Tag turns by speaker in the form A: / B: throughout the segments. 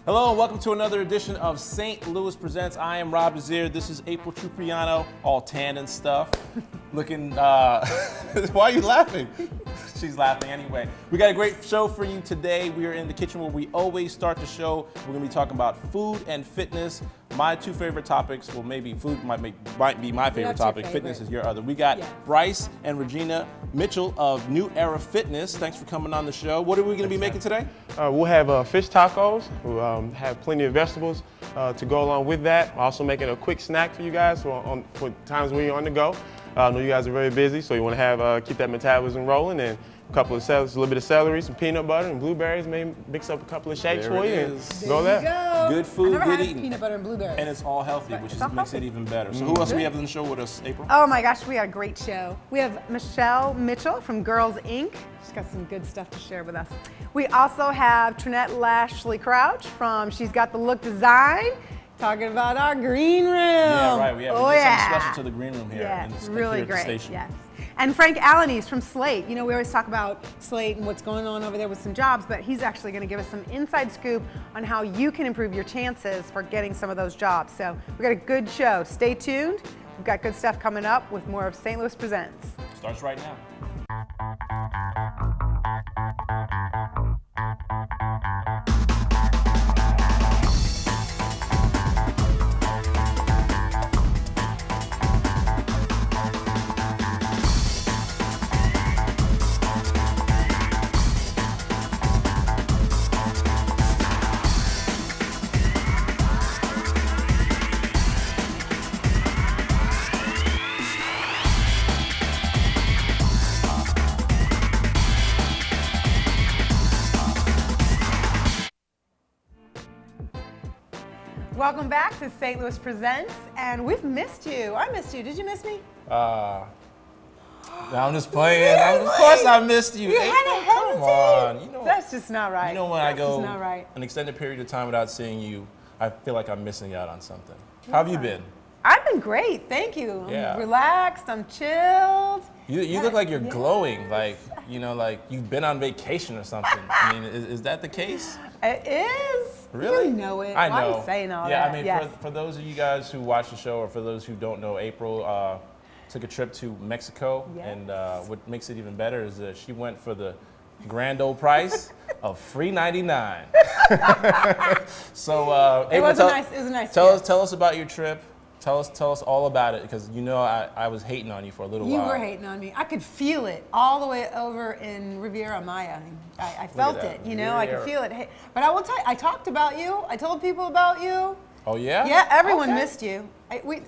A: Hello and welcome to another edition of St. Louis Presents. I am Rob Desir. This is Aprille Trupiano, all tan and stuff. Looking, why are you laughing? She's laughing anyway. We got a great show for you today. We are in the kitchen where we always start the show. We're gonna be talking about food and fitness. My two favorite topics, well maybe food might be my favorite topic. Fitness is your other. We got Bryce and Regina Mitchell of New Era Fitness. Thanks for coming on the show. What are we gonna be making today?
B: We'll have fish tacos. We'll have plenty of vegetables to go along with that. Also making a quick snack for you guys for times when you're on the go. I know you guys are very busy, so you want to have keep that metabolism rolling, and a couple of a little bit of celery, some peanut butter, and blueberries. Maybe mix up a couple of shakes for you and go there.
A: Good food, good eating.
C: Peanut butter and blueberries.
A: And it's all healthy, which makes it even better. So who else do we have on the show with us, April?
C: Oh my gosh, we got a great show. We have Michelle Mitchell from Girls Inc. She's got some good stuff to share with us. We also have Trinette Lashley Crouch from She's Got the Look Design. Talking about our green room.
A: Yeah, right. We did something special to the green room here.
C: Yeah,
A: it's
C: really great.
A: Station.
C: Yes. And Frank Alaniz from SLATE. You know, we always talk about SLATE and what's going on over there with some jobs, but he's actually going to give us some inside scoop on how you can improve your chances for getting some of those jobs. So we've got a good show. Stay tuned. We've got good stuff coming up with more of St. Louis Presents.
A: Starts right now.
C: Welcome back to St. Louis Presents, and we've missed you. I missed you. Did you miss me?
A: I'm just playing. Of course I missed you.
C: You had to hesitate.
A: Come on. You know,
C: that's just not right.
A: You know when I go
C: right.
A: an extended period of time without seeing you, I feel like I'm missing out on something. How have you been?
C: I've been great, thank you. I'm relaxed, I'm chilled.
A: You look like you're glowing, like, you know, like you've been on vacation or something. I mean, is that the case?
C: It is.
A: Really?
C: You know it.
A: I know.
C: Why are you saying all that?
A: Yeah, I mean, for those of you guys who watch the show, or for those who don't know, April took a trip to Mexico, and what makes it even better is that she went for the grand old price of free $99. So, April,
C: it was a nice trip.
A: Tell us about your trip. Tell us all about it, because you know I was hating on you for a little while.
C: You were hating on me. I could feel it all the way over in Riviera Maya. I felt it, you know, I could feel it. But I will tell you, I talked about you. I told people about you.
A: Oh yeah?
C: Yeah, everyone missed you. You'll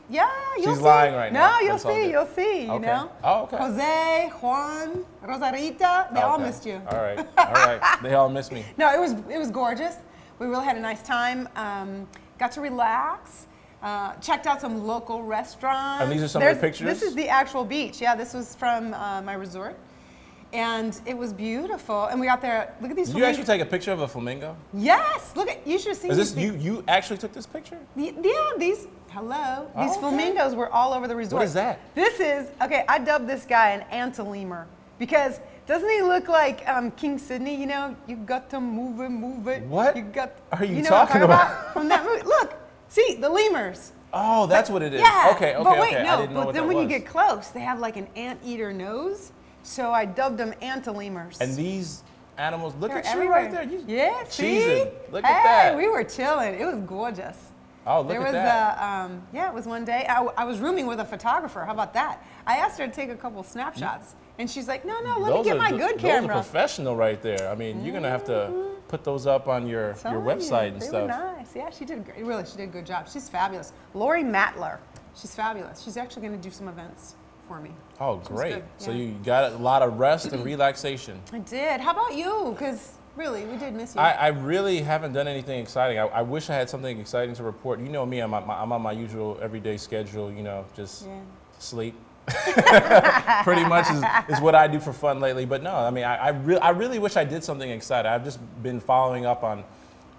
A: She's
C: see.
A: lying right now.
C: No, you'll see, you know.
A: Oh, okay.
C: Jose, Juan, Rosarita, they all missed you.
A: All right. They all missed me.
C: No, it was gorgeous. We really had a nice time. Got to relax. Checked out some local restaurants.
A: And these are some of the pictures?
C: This is the actual beach. Yeah, this was from my resort. And it was beautiful. And we got there, look at these flamingos.
A: Did you actually take a picture of a flamingo?
C: Yes, look at, you should have seen
A: Is this, you actually took this picture?
C: Yeah, these flamingos were all over the resort.
A: What is that?
C: This is, okay, I dubbed this guy an antelemur because doesn't he look like King Sidney, you know? You got to move it.
A: What
C: you got,
A: are you talking about?
C: From that movie. Look. See, the lemurs.
A: Oh, that's what it is.
C: Yeah.
A: Okay.
C: But wait,
A: I
C: no,
A: didn't know
C: but
A: what
C: then
A: that
C: when
A: was.
C: you get close, they have like an anteater nose. So I dubbed them antelemurs.
A: And these animals, look
C: They're
A: at you
C: everywhere.
A: right there. You
C: Yeah, see?
A: cheesing. Look at that.
C: We were chilling. It was gorgeous.
A: Oh, look at that.
C: Yeah, it was one day. I was rooming with a photographer. How about that? I asked her to take a couple snapshots. And she's like, no, let me get my good camera.
A: Those are professional right there. I mean, you're going to have to put those up on your website and
C: they
A: stuff.
C: Were nice. Yeah, she did great. Really, she did a good job. She's fabulous. Lori Matler. She's fabulous. She's actually going to do some events for me.
A: Oh, great.
C: Yeah.
A: So you got a lot of rest and relaxation.
C: I did. How about you? Because really, we did miss you.
A: I really haven't done anything exciting. I wish I had something exciting to report. You know me, I'm on my usual everyday schedule, you know, just sleep. Pretty much is what I do for fun lately. But no, I mean, I really wish I did something exciting. I've just been following up on,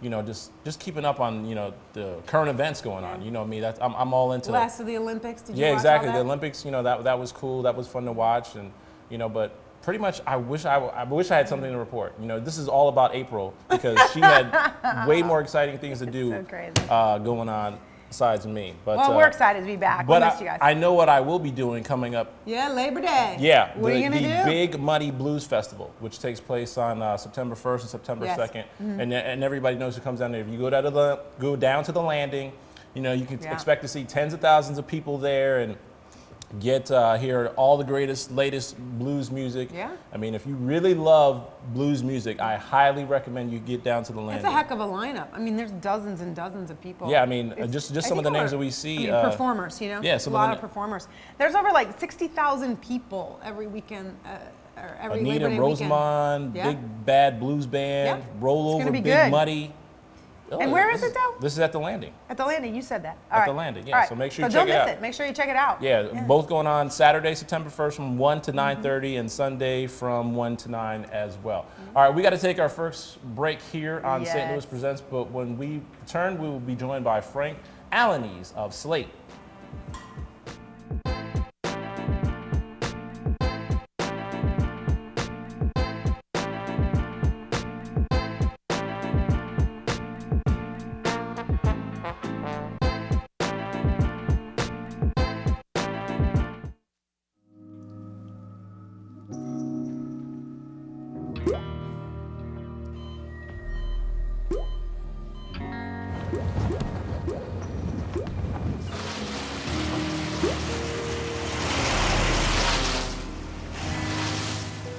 A: you know, just keeping up on, you know, the current events going on. You know me, I'm all into
C: last of the Olympics. Did you watch
A: exactly.
C: all that?
A: The Olympics, you know, that was cool. That was fun to watch, and you know, but pretty much, I wish I had something to report. You know, this is all about April because she had way more exciting things to do going on besides me. But
C: well, we're excited to be back. We'll miss you guys.
A: I know what I will be doing coming up.
C: Yeah, Labor Day.
A: Yeah,
C: what are you gonna do?
A: The Big Muddy Blues Festival, which takes place on September 1st and September 2nd, and everybody knows who comes down there. If you go down to the landing, you know, you can expect to see tens of thousands of people there and get hear all the latest blues music. Yeah. I mean, if you really love blues music, I highly recommend you get down to the landing.
C: It's a heck of a lineup. I mean, there's dozens and dozens of people.
A: Yeah, I mean, just some of the names that we see.
C: Performers, you know?
A: Yeah,
C: a lot of performers. There's over like 60,000 people every weekend. Or every
A: Anita,
C: Labor Day
A: Rosamond, Big Bad Blues Band, Roll Over, Big Muddy.
C: Oh, and where is it though?
A: This is at the landing.
C: At the landing, you said that.
A: At the landing, yeah. So make sure you check it out.
C: Don't miss it. Make sure you check it out.
A: Yeah, both going on Saturday, September 1st from 1 to 9:30 and Sunday from 1 to 9 as well. All right, we got to take our first break here on St. Louis Presents, but when we return, we will be joined by Frank Alaniz of SLATE.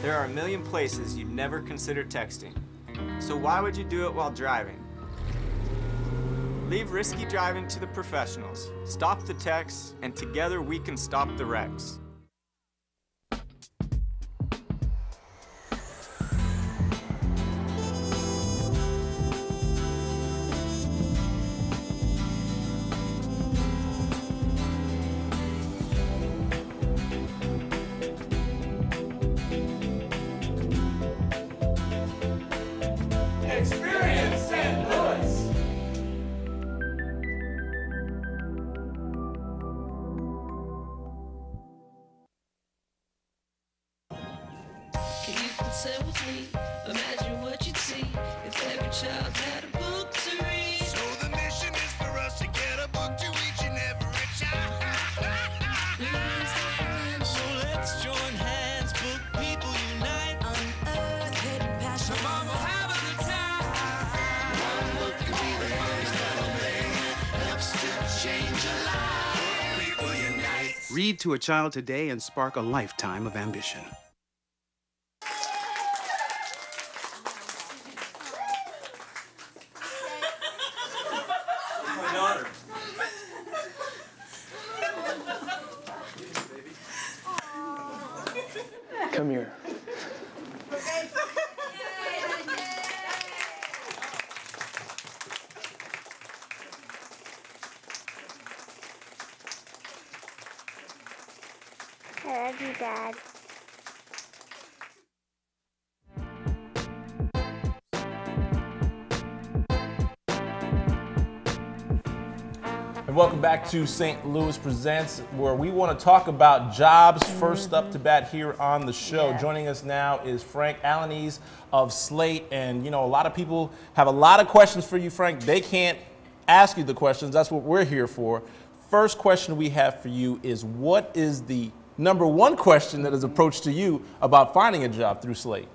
D: There are a million places you'd never consider texting. So why would you do it while driving? Leave risky driving to the professionals. Stop the texts, and together we can stop the wrecks.
E: Experience St. Louis!
F: You can sit with me, imagine what you'd see if every child had a book to read.
E: So the mission is for us to get a book to each and every child. So let's join hands, book people unite. Unearth hidden passion. Come on, we'll have a good time. One book can be the first little thing that helps to change a life. Book people unite.
G: Read to a child today and spark a lifetime of ambition.
B: Come here.
H: I love you, Dad.
A: And welcome back to St. Louis Presents, where we want to talk about jobs first up to bat here on the show. Joining us now is Frank Alaniz of SLATE. And, you know, a lot of people have a lot of questions for you, Frank. They can't ask you the questions. That's what we're here for. First question we have for you is, what is the #1 question that is approached to you about finding a job through SLATE?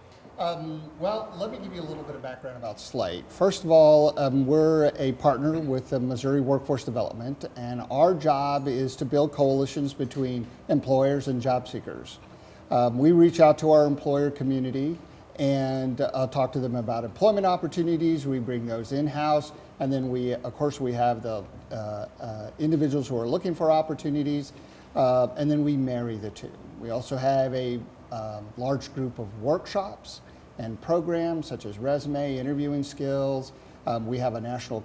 I: Well, let me give you a little bit of background about SLATE. First of all, we're a partner with the Missouri Workforce Development, and our job is to build coalitions between employers and job seekers. We reach out to our employer community and talk to them about employment opportunities. We bring those in-house, and then of course, we have the individuals who are looking for opportunities, and then we marry the two. We also have a large group of workshops and programs such as resume, interviewing skills. We have a national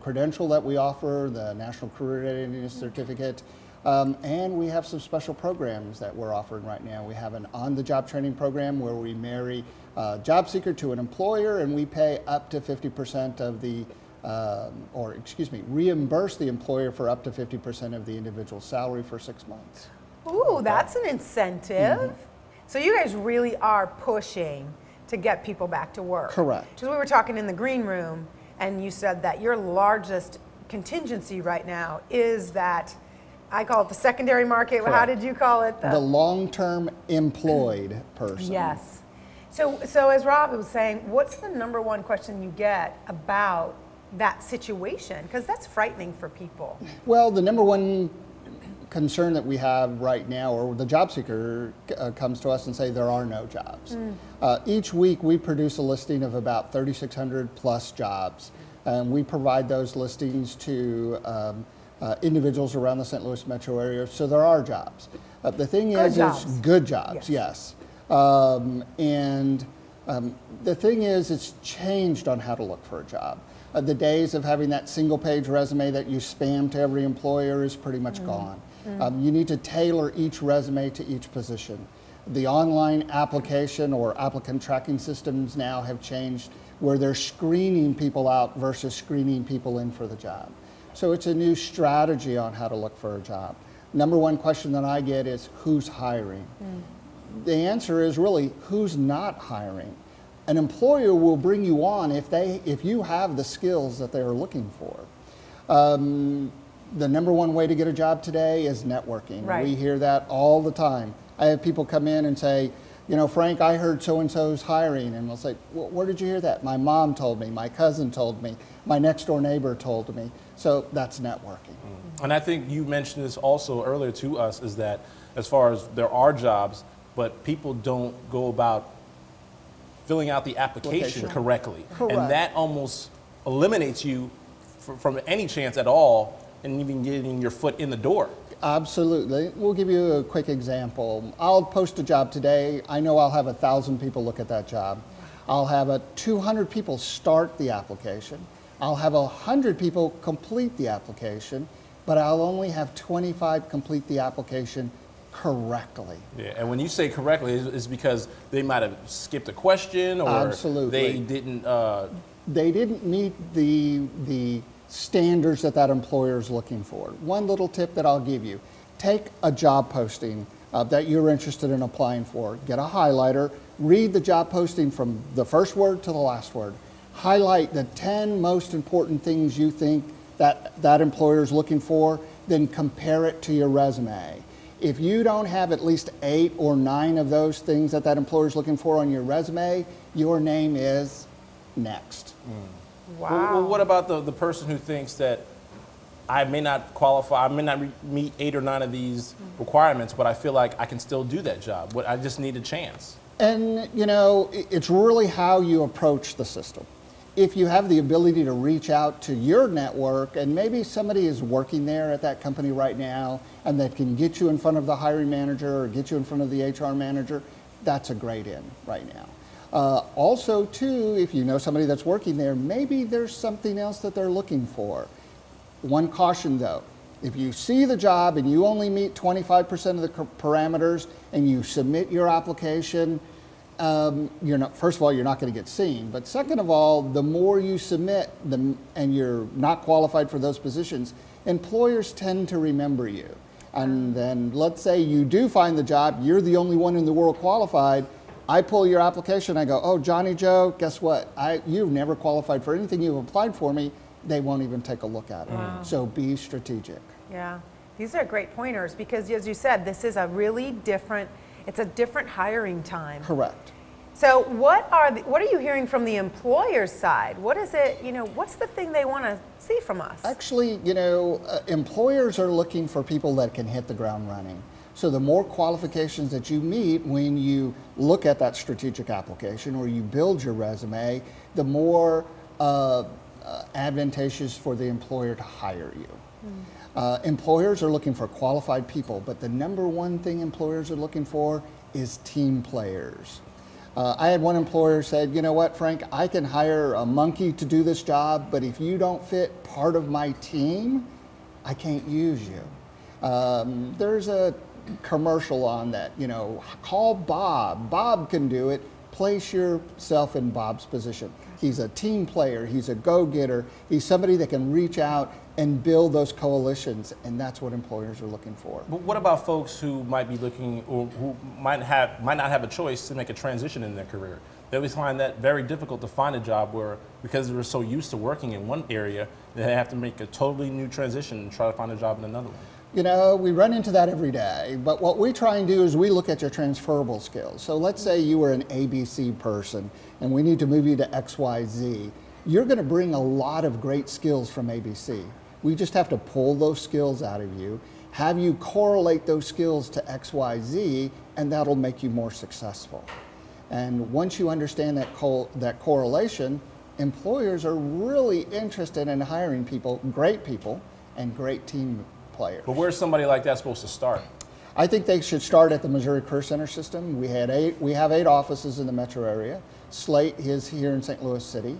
I: credential that we offer, the National Career Readiness Certificate, and we have some special programs that we're offering right now. We have an on-the-job training program where we marry a job seeker to an employer, and we pay up to 50% of the, reimburse the employer for up to 50% of the individual's salary for 6 months.
C: Ooh, that's an incentive. So you guys really are pushing to get people back to work.
I: Correct.
C: Because we were talking in the green room, and you said that your largest contingency right now is that, I call it the secondary market.
I: Correct.
C: How did you call it?
I: The long-term employed person.
C: Yes. So as Rob was saying, what's the number one question you get about that situation? Because that's frightening for people.
I: Well, the number one concern that we have right now, or the job seeker comes to us and say there are no jobs. Each week we produce a listing of about 3,600 plus jobs. And we provide those listings to individuals around the St. Louis metro area, so there are jobs. The thing is, it's good jobs, yes. The thing is, it's changed on how to look for a job. The days of having that single page resume that you spam to every employer is pretty much gone. You need to tailor each resume to each position. The online application or applicant tracking systems now have changed where they're screening people out versus screening people in for the job. So it's a new strategy on how to look for a job. Number one question that I get is, who's hiring? The answer is really, who's not hiring? An employer will bring you on if you have the skills that they're looking for. The number one way to get a job today is networking.
C: Right.
I: We hear that all the time. I have people come in and say, you know, Frank, I heard so-and-so's hiring. And we'll say, well, where did you hear that? My mom told me, my cousin told me, my next door neighbor told me. So that's networking.
A: And I think you mentioned this also earlier to us, is that as far as there are jobs, but people don't go about filling out the application correctly.
I: Correct.
A: And that almost eliminates you from any chance at all and even getting your foot in the door.
I: Absolutely. We'll give you a quick example. I'll post a job today. I know I'll have 1,000 people look at that job. I'll have 200 people start the application. I'll have 100 people complete the application, but I'll only have 25 complete the application correctly.
A: Yeah, and when you say correctly, it's because they might have skipped a question, or
I: Absolutely.
A: they
I: didn't meet the standards that employer is looking for. One little tip that I'll give you: take a job posting that you're interested in applying for, get a highlighter, read the job posting from the first word to the last word, highlight the 10 most important things you think that employer is looking for, then compare it to your resume. If you don't have at least 8 or 9 of those things that employer is looking for on your resume, your name is next.
C: Wow.
A: Well, what about the person who thinks that I may not qualify, I may not meet 8 or 9 of these requirements, but I feel like I can still do that job. I just need a chance.
I: And you know, it's really how you approach the system. If you have the ability to reach out to your network, and maybe somebody is working there at that company right now, and that can get you in front of the hiring manager or get you in front of the HR manager, that's a great in right now. Also, too, if you know somebody that's working there, maybe there's something else that they're looking for. One caution, though: if you see the job and you only meet 25% of the parameters and you submit your application, first of all, you're not going to get seen. But second of all, the more you submit and you're not qualified for those positions, employers tend to remember you. And then let's say you do find the job, you're the only one in the world qualified. I pull your application, I go, oh, Johnny Joe, guess what? You've never qualified for anything you've applied for me. They won't even take a look at it. Wow. So be strategic.
C: Yeah, these are great pointers, because as you said, this is a really different, it's a different hiring time.
I: Correct.
C: So what are you hearing from the employer's side? What is it, what's the thing they want to see from us?
I: Actually, employers are looking for people that can hit the ground running. So the more qualifications that you meet when you look at that strategic application or you build your resume, the more advantageous for the employer to hire you. Employers are looking for qualified people, but the number one thing employers are looking for is team players. I had one employer said, you know what, Frank, I can hire a monkey to do this job, but if you don't fit part of my team, I can't use you. There's a commercial on that, call Bob. Bob can do it. place yourself in Bob's position. He's a team player, he's a go-getter, he's somebody that can reach out and build those coalitions, and that's what employers are looking for.
A: But what about folks who might be looking, or who might not have a choice to make a transition in their career? They always find that very difficult to find a job where, because they're so used to working in one area, they have to make a totally new transition and try to find a job in another one.
I: You know, we run into that every day, but what we try and do is we look at your transferable skills. So let's say you were an ABC person and we need to move you to XYZ. You're going to bring a lot of great skills from ABC. We just have to pull those skills out of you, have you correlate those skills to XYZ, and that'll make you more successful. And once you understand that correlation, employers are really interested in hiring people, and great team players.
A: But where's somebody like that supposed to start?
I: I think they should start at the Missouri Career Center system. We have 8 offices in the metro area. SLATE is here in St. Louis City.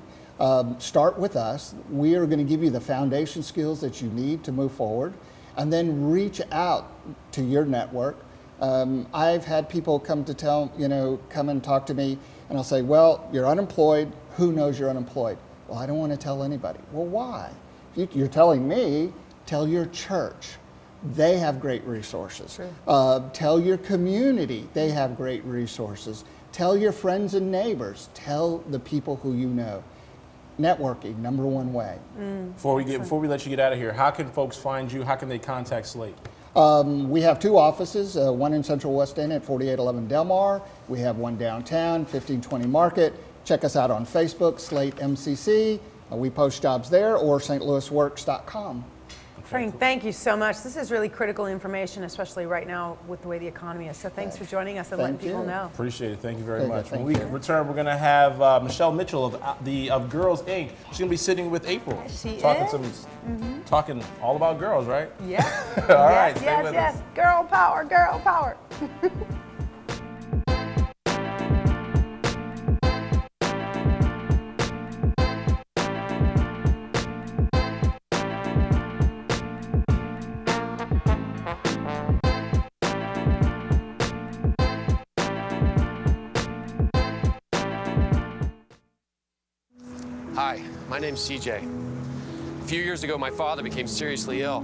I: Start with us. We are going to give you the foundation skills that you need to move forward, and then reach out to your network. I've had people come and talk to me, and I'll say, well, you're unemployed. Who knows you're unemployed? Well, I don't want to tell anybody. Well, why? You're telling me, tell your church. They have great resources. Sure. Tell your community. They have great resources. Tell your friends and neighbors. Tell the people who you know. Networking, #1 way.
A: Before we let you get out of here, how can folks find you? How can they contact SLATE?
I: We have 2 offices, one in Central West End at 4811 Delmar. We have one downtown, 1520 Market. Check us out on Facebook, SLATE MCC. We post jobs there, or stlouisworks.com.
C: Frank, thank you so much. This is really critical information, especially right now with the way the economy is. So thanks for joining us and letting people know.
A: Appreciate it. Thank you very much. When we return, we're going to have Michelle Mitchell of Girls Inc. She's going to be sitting with April.
C: She
A: talking all about girls, right?
C: Yeah.
A: All right.
C: Yes. Girl power, girl power.
J: Hi, my name's CJ. A few years ago, my father became seriously ill.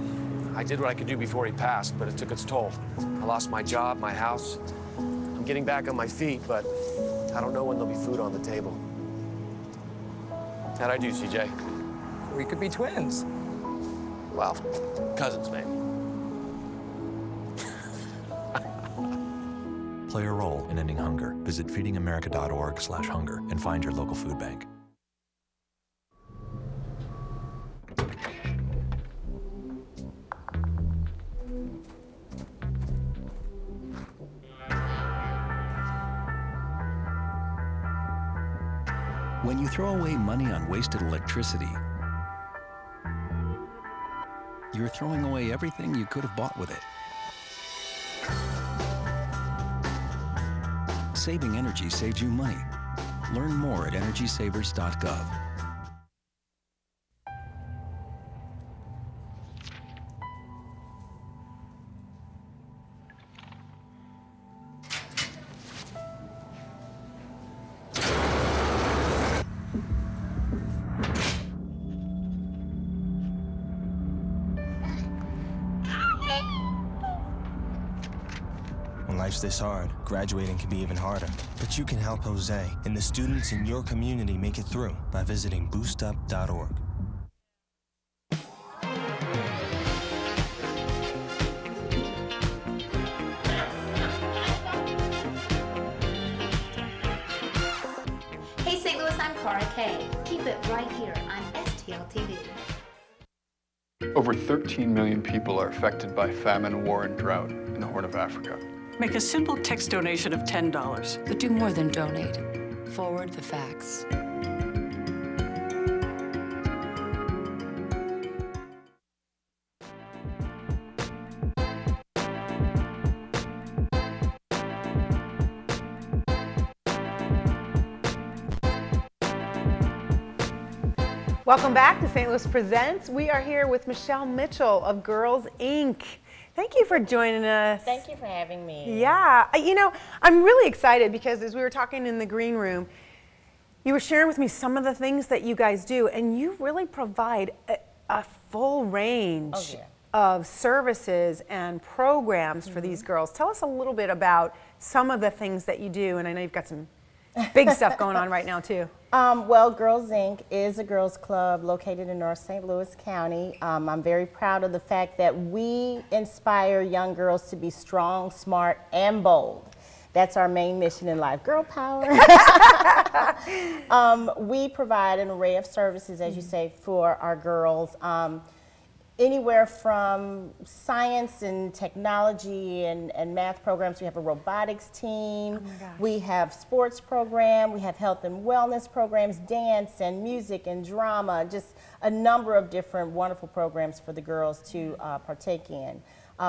J: I did what I could do before he passed, but it took its toll. I lost my job, my house. I'm getting back on my feet, but I don't know when there'll be food on the table. How'd I do, CJ?
K: We could be twins.
J: Well, cousins, maybe.
L: Play a role in ending hunger. Visit feedingamerica.org/hunger and find your local food bank.
M: When you throw away money on wasted electricity, you're throwing away everything you could have bought with it. Saving energy saves you money. Learn more at energysavers.gov.
N: When life's this hard, graduating can be even harder. But you can help Jose and the students in your community make it through by visiting boostup.org.
O: Hey St. Louis, I'm Cora Kay. Keep it right here on STL TV.
P: Over 13 million people are affected by famine, war, and drought in the Horn of Africa.
Q: Make a simple text donation of $10.
R: But do more than donate. Forward the facts.
C: Welcome back to St. Louis Presents. We are here with Michelle Mitchell of Girls Inc. Thank you for joining us.
S: Thank you for having me.
C: Yeah, you know, I'm really excited because as we were talking in the green room, you were sharing with me some of the things that you guys do, and you really provide a full range of services and programs for these girls. Tell us a little bit about some of the things that you do, and I know you've got some big stuff going on right now too.
S: Well, Girls Inc. is a girls club located in North St. Louis County. I'm very proud of the fact that we inspire young girls to be strong, smart, and bold. That's our main mission in life, girl power. We provide an array of services, as you say, for our girls. Anywhere from science and technology and math programs. We have a robotics team. We have sports program. We have health and wellness programs, dance and music and drama, just a number of different wonderful programs for the girls to partake in.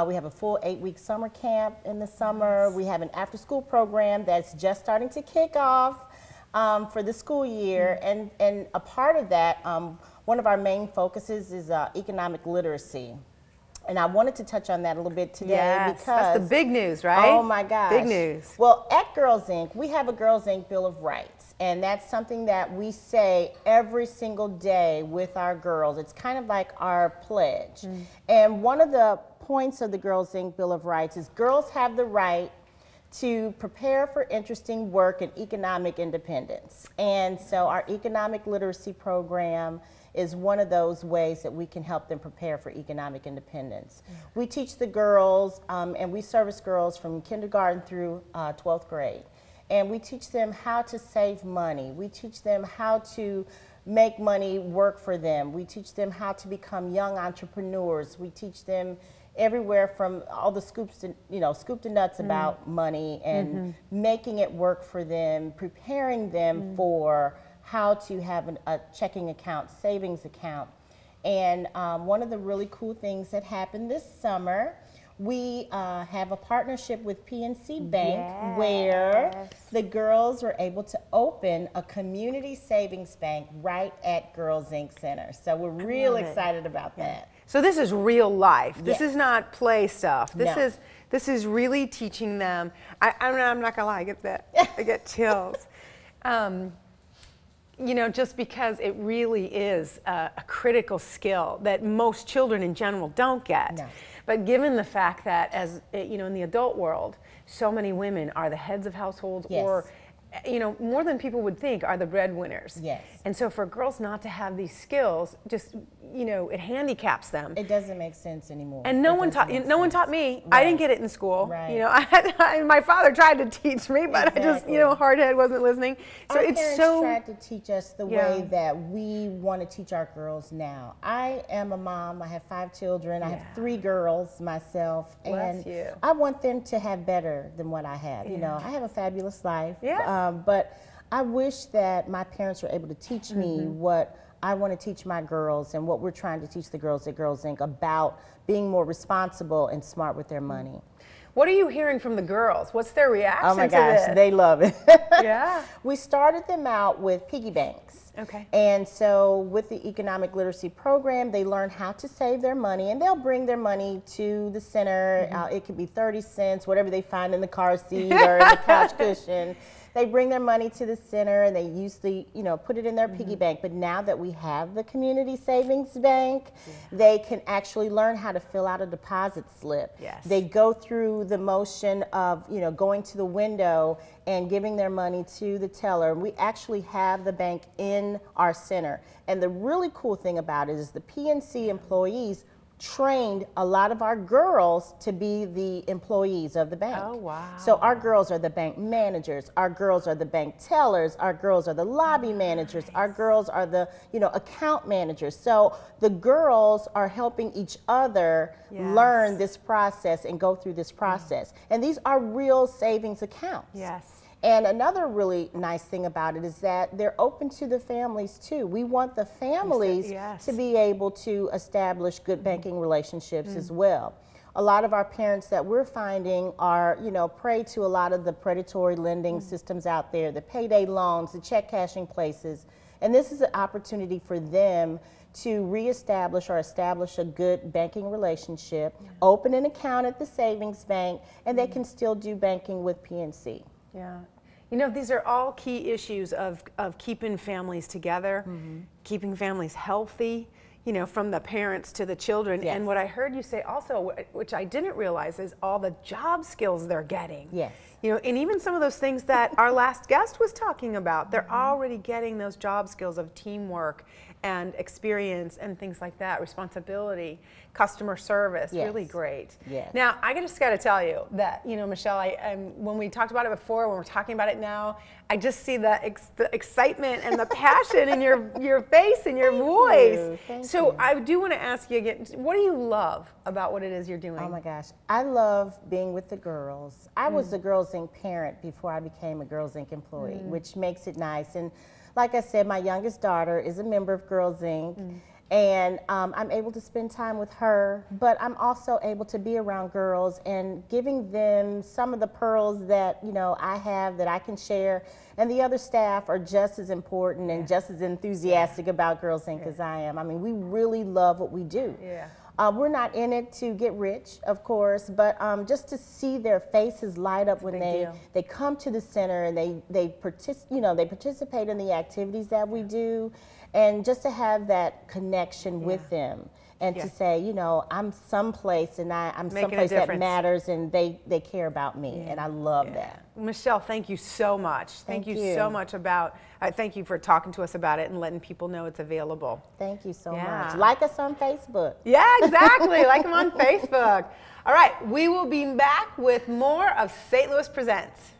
S: We have a full 8-week summer camp in the summer. We have an after-school program that's just starting to kick off for the school year. And a part of that, one of our main focuses is economic literacy. And I wanted to touch on that a little bit today because
C: that's the big news, right?
S: Oh my gosh.
C: Big news.
S: Well, at Girls Inc., we have a Girls Inc. Bill of Rights. And that's something that we say every single day with our girls. It's kind of like our pledge. And one of the points of the Girls Inc. Bill of Rights is girls have the right to prepare for interesting work and economic independence. And so our economic literacy program is one of those ways that we can help them prepare for economic independence. We teach the girls, and we service girls from kindergarten through 12th grade. And we teach them how to save money. We teach them how to make money work for them. We teach them how to become young entrepreneurs. We teach them everywhere from all the scoops to, scoop to nuts about money and making it work for them, preparing them for how to have a checking account, savings account. And one of the really cool things that happened this summer, we have a partnership with PNC Bank where the girls were able to open a community savings bank right at Girls Inc. Center. So we're real excited about that.
C: So this is real life. This
S: Yes.
C: is not play stuff. This
S: No.
C: this is really teaching them. I'm not gonna lie, I get chills. Just because it really is a critical skill that most children in general don't get.
S: No.
C: But given the fact that, as in the adult world, so many women are the heads of households, or more than people would think, are the breadwinners.
S: Yes.
C: And so for girls not to have these skills, just it handicaps them.
S: It doesn't make sense anymore.
C: And no one taught me.
S: Right.
C: I didn't get it in school.
S: Right.
C: My father tried to teach me, but I just hard head wasn't listening. So
S: Our
C: it's
S: parents
C: so
S: tried to teach us the way that we want to teach our girls now. I am a mom. I have 5 children. I have 3 girls myself,
C: Bless
S: and
C: you.
S: I want them to have better than what I have. I have a fabulous life.
C: Yeah.
S: But I wish that my parents were able to teach me what I want to teach my girls and what we're trying to teach the girls at Girls Inc. about being more responsible and smart with their money.
C: What are you hearing from the girls? What's their reaction
S: Oh my
C: to
S: gosh,
C: this?
S: they love it.
C: Yeah.
S: We started them out with piggy banks.
C: Okay.
S: And so with the economic literacy program, they learn how to save their money, and they'll bring their money to the center. It could be 30 cents, whatever they find in the car seat or in the couch cushion. They bring their money to the center and they usually, put it in their piggy bank. But now that we have the community savings bank, they can actually learn how to fill out a deposit slip.
C: Yes.
S: They go through the motion of, going to the window and giving their money to the teller. We actually have the bank in our center. And the really cool thing about it is the PNC employees trained a lot of our girls to be the employees of the bank.
C: Oh, wow.
S: So our girls are the bank managers, our girls are the bank tellers, our girls are the lobby managers, our girls are the, account managers. So the girls are helping each other learn this process and go through this process. And these are real savings accounts.
C: Yes.
S: And another really nice thing about it is that they're open to the families too. We want the families to be able to establish good banking relationships as well. A lot of our parents that we're finding are, prey to a lot of the predatory lending systems out there, the payday loans, the check cashing places. And this is an opportunity for them to reestablish or establish a good banking relationship, open an account at the savings bank, and they can still do banking with PNC.
C: Yeah. You know, these are all key issues of keeping families together, keeping families healthy, you know, from the parents to the children.
S: Yes.
C: And what I heard you say also, which I didn't realize, is all the job skills they're getting.
S: Yes.
C: You know, and even some of those things that our last guest was talking about, they're already getting those job skills of teamwork and experience and things like that, responsibility, customer service,
S: Yes.
C: really great.
S: Yes.
C: Now, I just got to tell you that, you know, Michelle, when we talked about it before, when we're talking about it now, I just see the excitement and the passion in your face and your voice.
S: Thank
C: So
S: you.
C: I do want to ask you again, what do you love about what it is you're doing?
S: Oh my gosh, I love being with the girls. I was a Girls Inc. parent before I became a Girls Inc. employee, which makes it nice. And like I said, my youngest daughter is a member of Girls Inc. And I'm able to spend time with her, but I'm also able to be around girls and giving them some of the pearls that, you know, I have that I can share. And the other staff are just as important and just as enthusiastic about Girls Inc. as I am. I mean, we really love what we do.
C: Yeah.
S: We're not in it to get rich, of course, but just to see their faces light up when they come to the center and they participate in the activities that we do, and just to have that connection with them. And to say, you know, I'm someplace and I'm
C: Making a
S: someplace that
C: difference.
S: matters and they care about me, and I love that.
C: Michelle, thank you so much. Thank you so much thank you for talking to us about it and letting people know it's available.
S: Thank you so much. Like us on Facebook.
C: Yeah, exactly. Like them on Facebook. All right, we will be back with more of St. Louis Presents.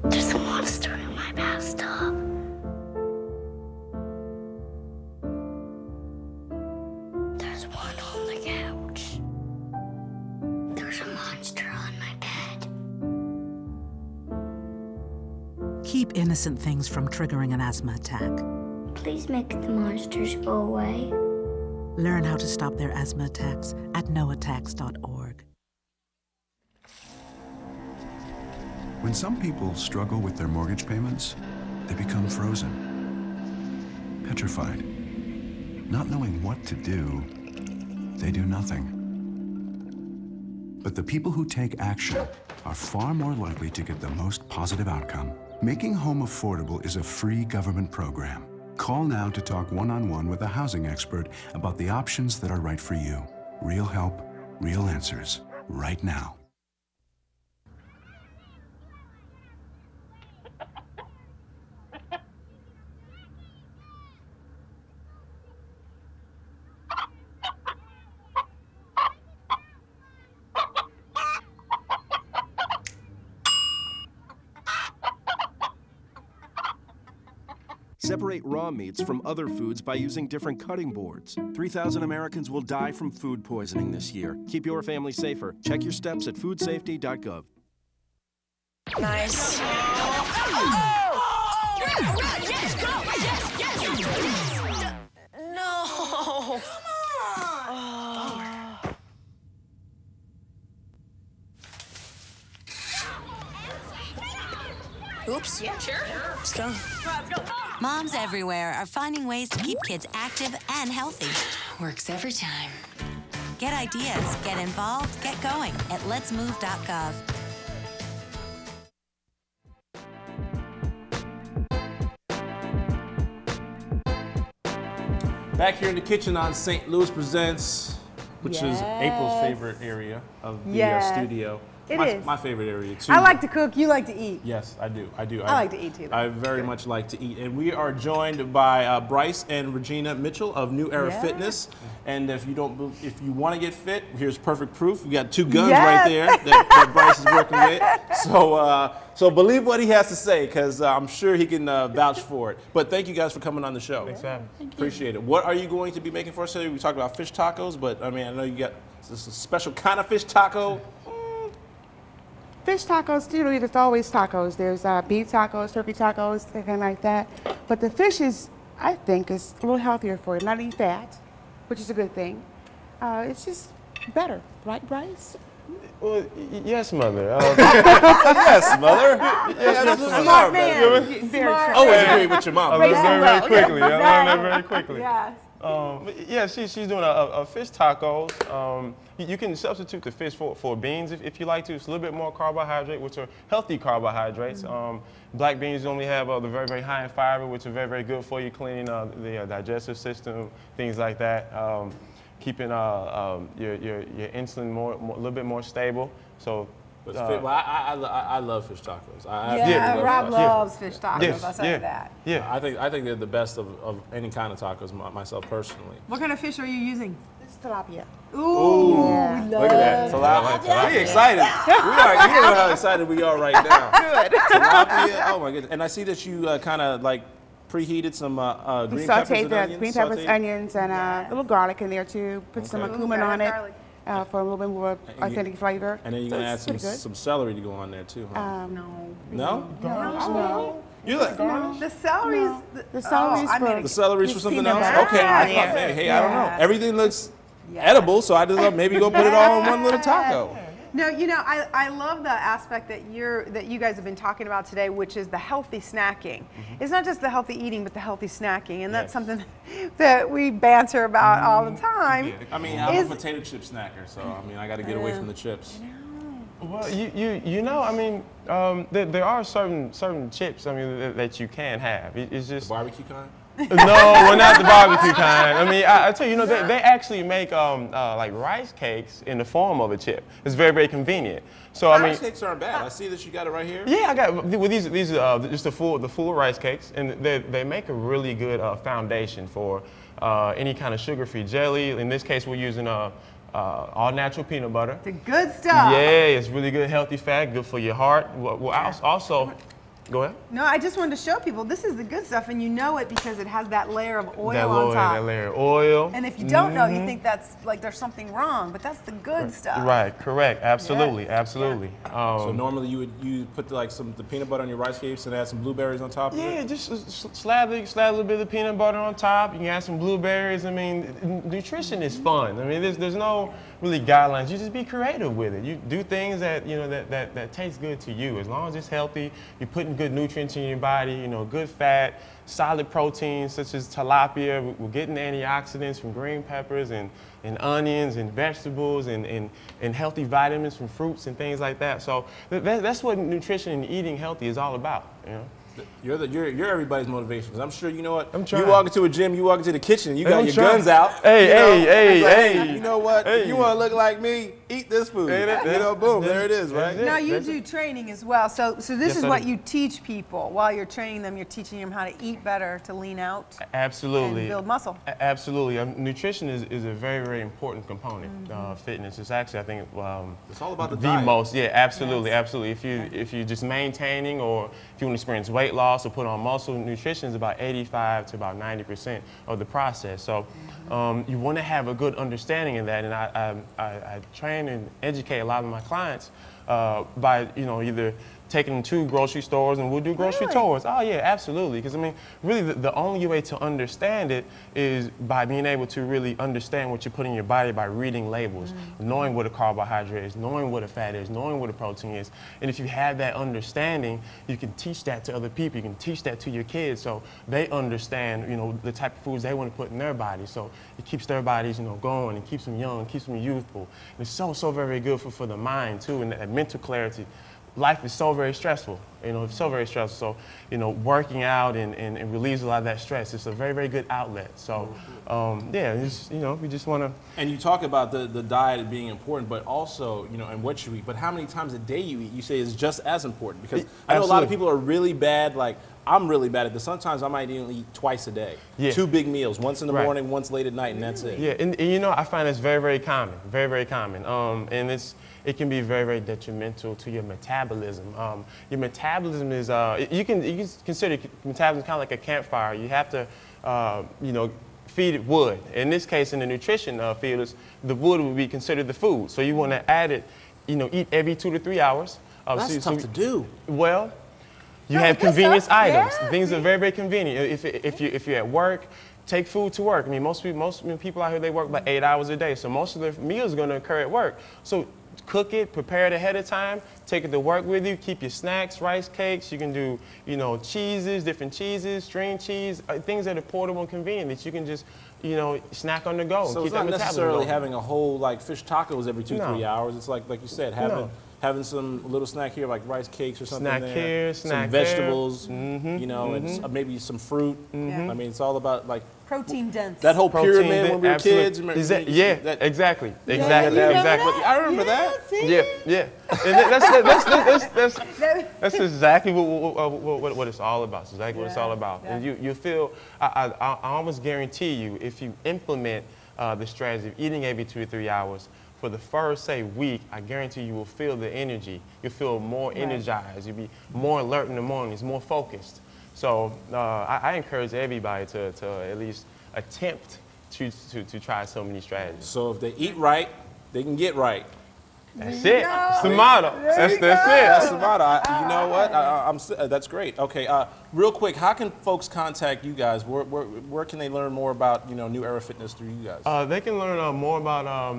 H: There's a monster in my bathtub. There's one on the couch. There's a monster on my bed.
T: Keep innocent things from triggering an asthma attack.
H: Please make the monsters go away.
T: Learn how to stop their asthma attacks at noattacks.org.
U: When some people struggle with their mortgage payments, they become frozen, petrified. Not knowing what to do, they do nothing. But the people who take action are far more likely to get the most positive outcome. Making home affordable is a free government program. Call now to talk one-on-one with a housing expert about the options that are right for you. Real help, real answers, right now.
V: Separate raw meats from other foods by using different cutting boards. 3,000 Americans will die from food poisoning this year. Keep your family safer. Check your steps at foodsafety.gov.
F: Nice.
E: Yes, go! Yes!
F: No!
R: Oops.
F: Yeah, sure.
R: Let's go. Moms everywhere are finding ways to keep kids active and healthy. Works every time. Get ideas, get involved, get going at letsmove.gov.
A: Back here in the kitchen on St. Louis Presents, which is April's favorite area of the studio. My favorite area too.
C: I like to cook. You like to eat.
A: Yes, I do. I
C: like to eat too.
A: I very much like to eat. And we are joined by Bryce and Regina Mitchell of New Era Fitness. And if you want to get fit, here's perfect proof. We got two guns right there that Bryce is working with. So believe what he has to say, because I'm sure he can vouch for it. But thank you guys for coming on the show.
B: Thanks for having me.
A: Appreciate it. What are you going to be making for us today? We talked about fish tacos, but I mean, I know you got this special kind of fish taco.
D: Fish tacos, you know, there's always tacos. There's beef tacos, turkey tacos, anything like that. But the fish is, I think, is a little healthier for you. Not eat fat, which is a good thing. It's just better, right, Bryce?
B: Well, yes, mother.
A: Yes, mother.
C: Yes, smart man. Smart.
A: Always agree with your mom.
B: I learned that very quickly. I learned that very quickly.
C: Yes.
B: Yeah, she's doing a fish tacos. You can substitute the fish for beans if you like to. It's a little bit more carbohydrate, which are healthy carbohydrates. Black beans only have the very, very high in fiber, which are very, very good for you, cleaning the digestive system, things like that. Keeping your insulin a little bit more stable. So.
A: I love fish tacos.
C: Rob loves fish tacos.
A: Yes,
C: I'll tell you that.
A: Yeah, I think they're the best of any kind of tacos myself personally.
C: What kind of fish are you using?
D: It's tilapia.
C: Ooh,
A: look at that. Tilapia. We excited. You know how excited we are right now.
C: Good.
A: Tilapia. Oh my goodness. And I see that you kind of like preheated some green peppers and onions.
D: Green peppers, onions, and a little garlic in there too. Put some cumin on it. For a little bit more authentic flavor.
A: And then you're going to add some celery to go on there too, huh?
D: No.
A: No?
D: No.
A: You like
C: the celery's
D: the celery's
A: the celery's for something else? Okay, I thought, hey, I don't know. Everything looks edible, so I just thought maybe go put it all in one little taco.
C: No, you know, I love the aspect that you guys have been talking about today, which is the healthy snacking. It's not just the healthy eating, but the healthy snacking, and that's something that we banter about all the time.
A: Yeah. I mean, I'm a potato chip snacker, so I mean, I got to get away from the chips.
B: Well, you know, I mean, there are certain chips, I mean, that you can have. It's just
A: the barbecue kind.
B: No, we're not the barbecue kind. I mean, I tell you, you know, they actually make like rice cakes in the form of a chip. It's very, very convenient. So
A: rice cakes aren't bad. I see that you got it right here.
B: Yeah, I got these just the full rice cakes, and they make a really good foundation for any kind of sugar-free jelly. In this case, we're using all natural peanut butter.
C: The good stuff.
B: Yeah, it's really good, healthy fat, good for your heart. Well, also. Go ahead.
C: No, I just wanted to show people this is the good stuff, and you know it because it has that layer of oil on top.
B: That layer of oil.
C: And if you don't know, you think that's like there's something wrong, but that's the good stuff.
B: Right, correct, absolutely, absolutely.
A: So normally you put the peanut butter on your rice cakes and add some blueberries on top of it?
B: Yeah, just slab a little bit of peanut butter on top. You can add some blueberries. I mean, nutrition is fun. I mean, there's no really guidelines. You just be creative with it. You do things that that taste good to you. As long as it's healthy, you're putting good nutrients in your body. You know, good fat, solid proteins such as tilapia. We're getting antioxidants from green peppers and onions and vegetables and healthy vitamins from fruits and things like that. So that's what nutrition and eating healthy is all about. You know.
A: You're everybody's motivation. 'Cause I'm sure you know what.
B: I'm trying.
A: You walk into a gym, you walk into the kitchen, you got your guns out.
B: Hey.
A: You know what? You want to look like me? Eat this food. Boom, there it is, right?
C: Now you do training as well. So this is what you teach people while you're training them. You're teaching them how to eat better, to lean out.
B: Absolutely.
C: And build muscle.
B: Absolutely. Nutrition is a very, very important component of fitness. It's actually, I think,
A: it's all about the diet.
B: most. Yeah, absolutely, absolutely. If you're just maintaining, or if you want to experience weight loss or put on muscle, nutrition is about 85 to about 90% of the process. So you want to have a good understanding of that, and I train and educate a lot of my clients by either taking them to grocery stores, and we'll do grocery tours. Oh yeah, absolutely. Because I mean, really the only way to understand it is by being able to really understand what you put in your body by reading labels, knowing what a carbohydrate is, knowing what a fat is, knowing what a protein is. And if you have that understanding, you can teach that to other people. You can teach that to your kids, so they understand, the type of foods they want to put in their body. So it keeps their bodies, going, and keeps them young, keeps them youthful. And it's so very good for the mind too, and that mental clarity. life is so very stressful. You know, it's so very stressful. So, you know, working out and relieves a lot of that stress. It's a very, very good outlet. So, yeah, it's, you know, we just want to.
A: And you talk about the diet being important, but also, you know, and what you eat. But how many times a day you eat, you say is just as important. Because I know a lot of people are really bad. Like, I'm really bad at this. Sometimes I might even eat twice a day. Yeah. 2 big meals, once in the morning, once late at night, and that's it.
B: Yeah, and you know, I find it's very, very common. Very, very common. And it can be very, very detrimental to your metabolism. Your metabolism is, you can consider metabolism kind of like a campfire. You have to, you know, feed it wood. In this case, in the nutrition field, the wood would be considered the food. So you want to add it, you know, eat every 2 to 3 hours.
A: That's tough to do.
B: Well, you have convenience items. Things are very, very convenient. If you're at work, take food to work. I mean, most people out here, they work about 8 hours a day. So most of their meals are going to occur at work. So cook it, prepare it ahead of time, take it to work with you, keep your snacks, rice cakes. You can do, you know, cheeses, different cheeses, string cheese, things that are portable and convenient that you can just, you know, snack on the go.
A: So it's not necessarily having a whole, like, fish tacos every 2-3 hours. It's like you said, having some little snack here, like rice cakes or something.
B: Snack
A: there.
B: here, snack
A: some vegetables, you know, and maybe some fruit. I mean, it's all about, like,
C: protein dense.
A: That whole pyramid when we were kids.
B: Yeah, exactly.
A: I remember that.
B: Yeah. And that's exactly what it's all about. It's exactly what it's all about. And you feel, I almost guarantee you, if you implement the strategy of eating every 2 to 3 hours, for the first, say, week, I guarantee you will feel the energy. You'll feel more energized. You'll be more alert in the mornings, more focused. So I encourage everybody to at least attempt to try so many strategies.
A: So if they eat right, they can get right.
B: That's it. That's the motto. That's it.
A: That's the motto. You know what? That's great. Okay. Real quick, how can folks contact you guys? Where can they learn more about, you know, New Era Fitness through you guys?
B: They can learn more about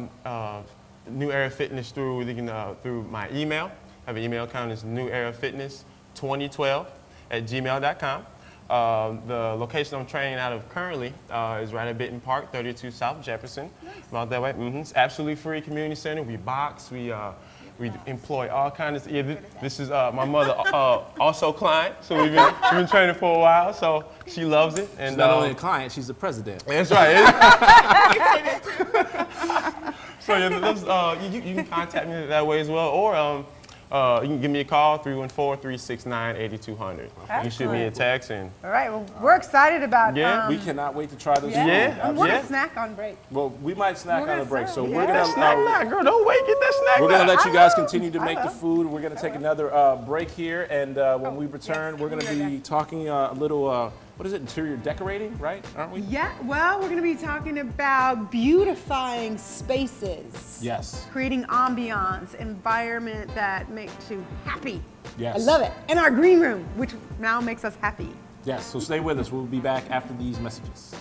B: New Era Fitness through my email. I have an email account. It's newerafitness2012@gmail.com. The location I'm training out of currently is right at Benton Park, 32 South Jefferson. Nice. About that way. It's absolutely free community center. We box. We employ all kinds of. Yeah, this is my mother, also client. So we've been training for a while. So she loves it. And
A: she's not only a client, she's the president.
B: That's right. So yeah, you can contact me that way as well, or. You can give me a call, 314-369-8200. You shoot me a text. And
C: all right, well, we're excited about
A: we cannot wait to try this.
C: We want to snack on break.
A: Well, we might snack on a break, so we're
B: gonna snack. Girl, don't wait, get that snack.
A: We're gonna let you guys continue to make the food. We're gonna take another break here, and when we return, we're gonna be talking a little. What is it? Interior decorating, right? Aren't we?
C: Yeah. Well, we're going to be talking about beautifying spaces.
A: Yes.
C: Creating ambiance, environment that makes you happy.
A: Yes.
C: I love it. And our green room, which now makes us happy.
A: Yes. So stay with us. We'll be back after these messages.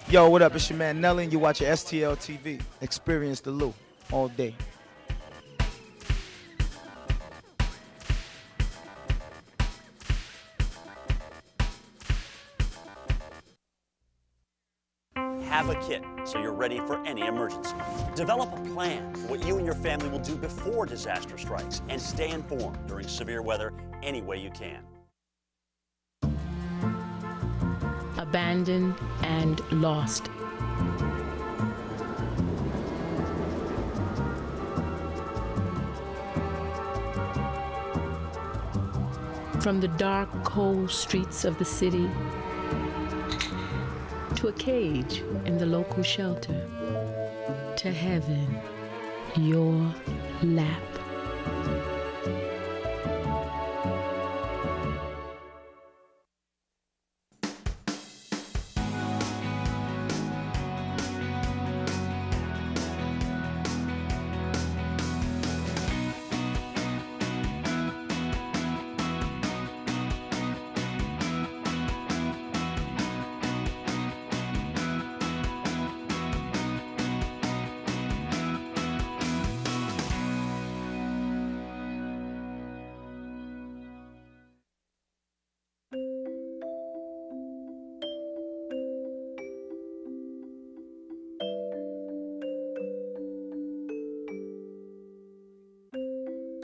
G: Yo, what up? It's your man Nelly, and you're watching STL TV. Experience the Lou all day.
I: Have a kit so you're ready for any emergency. Develop a plan for what you and your family will do before disaster strikes, and stay informed during severe weather any way you can.
W: Abandoned and lost. From the dark, cold streets of the city to a cage in the local shelter, to heaven, your lap.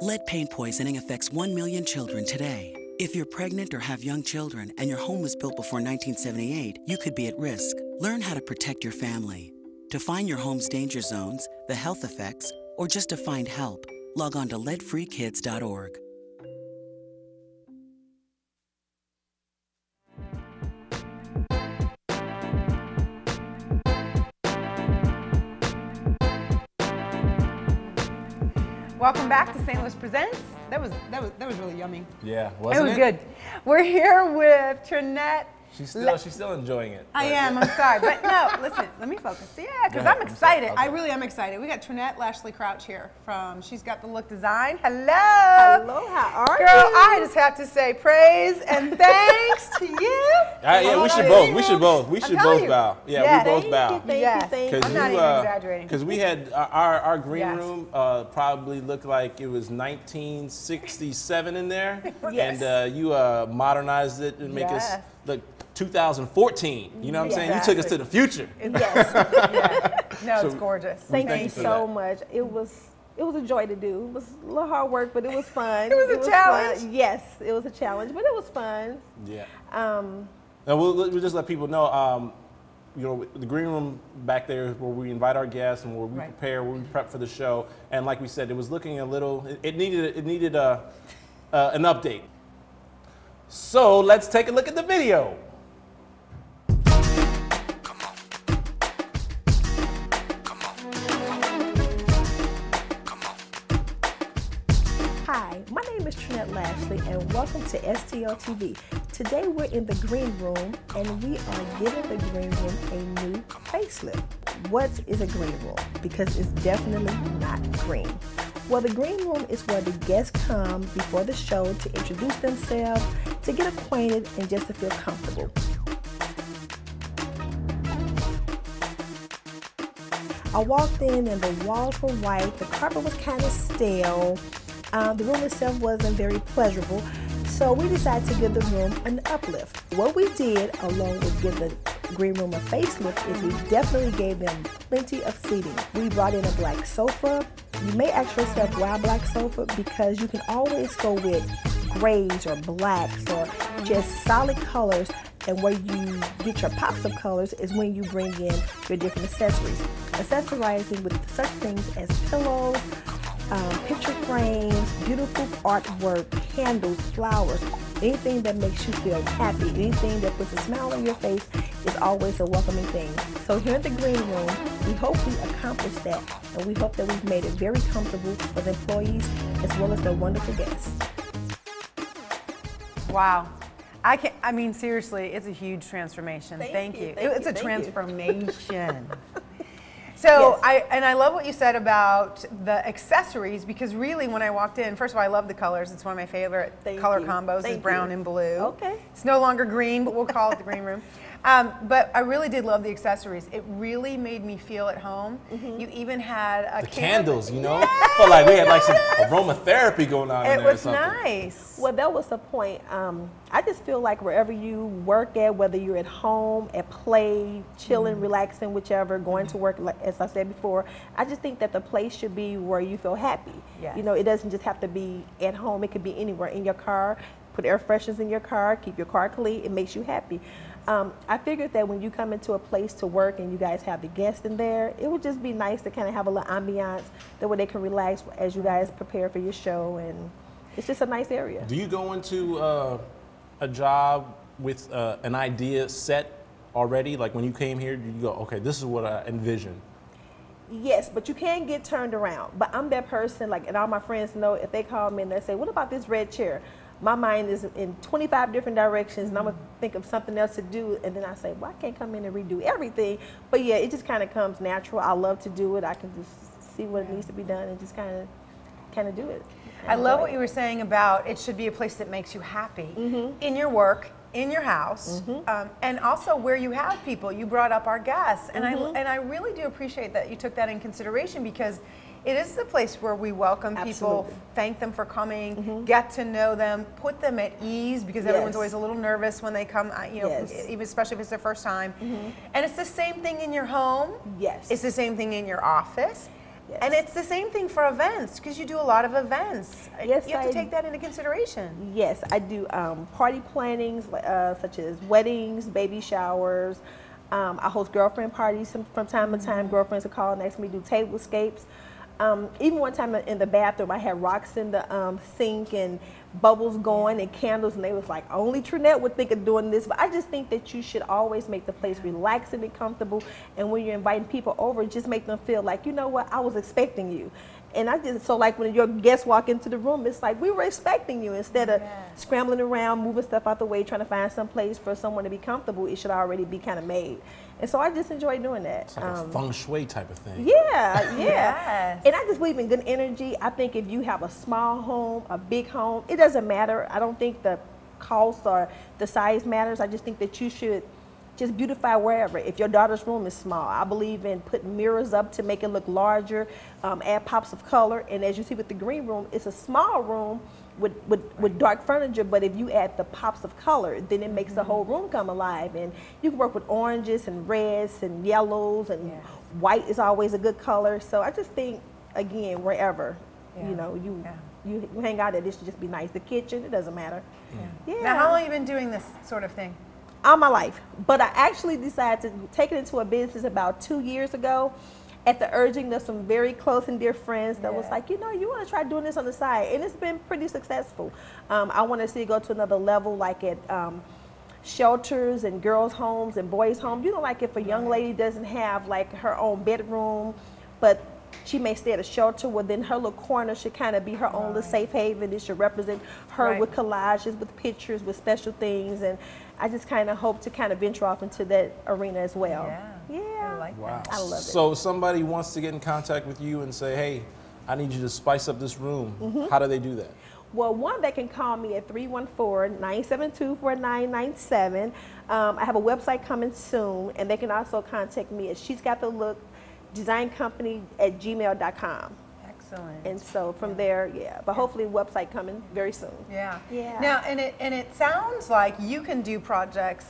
J: Lead paint poisoning affects 1 million children today. If you're pregnant or have young children and your home was built before 1978, you could be at risk. Learn how to protect your family. To find your home's danger zones, the health effects, or just to find help, log on to leadfreekids.org.
C: Welcome back to St. Louis Presents. That was really yummy.
A: Yeah, wasn't it?
C: It was good. We're here with Trinette.
A: She's still enjoying it.
C: I am. I'm sorry, but no. Listen, let me focus. Yeah, because I'm excited. I really am excited. We got Trinette Lashley Crouch here from She's Got the Look Design. Hello.
K: Hello. How are you?
C: Girl, I just have to say praise and thanks to you.
A: Yeah, we should both. We should both. We should both bow. Yeah,
C: yes.
A: we both bow.
C: Thank you. I'm not even exaggerating.
A: Because we had our green room probably looked like it was 1967 in there, and you modernized it and make us look 2014. You know what I'm saying? You took us to the future.
K: Yes.
C: No, it's gorgeous.
K: Thank you so much. It was a joy to do. It was a little hard work, but it was fun.
C: It was a challenge.
K: Fun. Yes, it was a challenge, but it was fun.
A: Yeah. And we'll just let people know, you know, the green room back there is where we invite our guests and where we prepare, where we prep for the show. And like we said, it was looking a little, it needed an update. So let's take a look at the video.
K: Hi, my name is Trinette Lashley and welcome to STL TV. Today we're in the green room and we are giving the green room a new facelift. What is a green room? Because it's definitely not green. Well, the green room is where the guests come before the show to introduce themselves, to get acquainted, and just to feel comfortable. I walked in and the walls were white, the carpet was kind of stale, the room itself wasn't very pleasurable, so we decided to give the room an uplift. What we did, along with give the green room a facelift, is we definitely gave them plenty of seating. We brought in a black sofa. You may ask yourself why a black sofa, because you can always go with grays or blacks or just solid colors, and where you get your pops of colors is when you bring in your different accessories. Accessorizing with such things as pillows, picture frames, beautiful artwork, candles, flowers, anything that makes you feel happy, anything that puts a smile on your face is always a welcoming thing. So here in the green room, we hope we accomplished that, and we hope that we've made it very comfortable for the employees as well as their wonderful guests.
C: Wow. I mean, seriously, it's a huge transformation. Thank you. It's a transformation. So I love what you said about the accessories, because really when I walked in, first of all, I love the colors. It's one of my favorite color combos is brown and blue. Okay. It's no longer green, but we'll call it the green room. But I really did love the accessories. It really made me feel at home. You even had a
A: candles, you know? I felt like we had like some aromatherapy going on in there or something.
K: It was nice. Well, that was the point. I just feel like wherever you work at, whether you're at home, at play, chilling, relaxing, whichever, going to work, like, as I said before, I just think that the place should be where you feel happy. Yes. You know, it doesn't just have to be at home. It could be anywhere, in your car. Put air fresheners in your car, keep your car clean. It makes you happy. I figured that when you come into a place to work and you guys have the guests in there, it would just be nice to kind of have a little ambiance, that way they can relax as you guys prepare for your show, and it's just a nice area.
A: Do you go into a job with an idea set already? Like when you came here, did you go, okay, this is what I envision?
K: Yes, but you can get turned around. But I'm that person, like, and all my friends know, if they call me and they say, what about this red chair? My mind is in 25 different directions, and I'm going to think of something else to do, and then I say, well, I can't come in and redo everything. But yeah, it just kind of comes natural. I love to do it. I can just see what needs to be done and just kind of do it.
C: I love what you were saying about it should be a place that makes you happy in your work, in your house, and also where you have people. You brought up our guests, and I really do appreciate that you took that in consideration, because it is the place where we welcome people, thank them for coming, get to know them, put them at ease, because everyone's always a little nervous when they come, you know, even especially if it's their first time. And it's the same thing in your home. Yes. It's the same thing in your office. And it's the same thing for events, because you do a lot of events.
K: Yes,
C: you have to take that into consideration.
K: Yes, I do party plannings such as weddings, baby showers. I host girlfriend parties from time to time. Girlfriends will call and ask me to do tablescapes. Even one time in the bathroom, I had rocks in the sink and bubbles going and candles, and they was like, only Trinette would think of doing this. But I just think that you should always make the place relaxing and comfortable, and when you're inviting people over, just make them feel like, you know what, I was expecting you. And I just, so like when your guests walk into the room, it's like we were expecting you. Instead of scrambling around, moving stuff out the way, trying to find some place for someone to be comfortable, it should already be kind of made. And so I just enjoy doing that.
A: It's like a feng shui type of thing.
K: Yeah, yeah. And I just believe in good energy. I think if you have a small home, a big home, it doesn't matter. I don't think the cost or the size matters. I just think that you should just beautify wherever. If your daughter's room is small, I believe in putting mirrors up to make it look larger, add pops of color. And as you see with the green room, it's a small room with dark furniture, but if you add the pops of color, then it makes the whole room come alive. And you can work with oranges and reds and yellows, and white is always a good color. So I just think, again, wherever, you know, you hang out at, it should just be nice. The kitchen, it doesn't matter.
C: Now, how long have you been doing this sort of thing?
K: All my life. But I actually decided to take it into a business about 2 years ago at the urging of some very close and dear friends that was like, you know, you want to try doing this on the side. And it's been pretty successful. I want to see it go to another level, like at shelters and girls' homes and boys' homes. You know, like if a young lady doesn't have like her own bedroom, but she may stay at a shelter, well then her little corner should kind of be her own little safe haven. It should represent her with collages, with pictures, with special things. And I just kind of hope to kind of venture off into that arena as well.
C: I like
A: Wow.
K: I love it.
A: So if somebody wants to get in contact with you and say, hey, I need you to spice up this room, how do they do that?
K: Well, one, they can call me at 314-972-4997. I have a website coming soon, and they can also contact me at She's Got the Look Design Company at gmail.com.
C: Excellent.
K: And so from there, but hopefully website coming very soon.
C: Yeah.
K: Yeah.
C: Now, and it sounds like you can do projects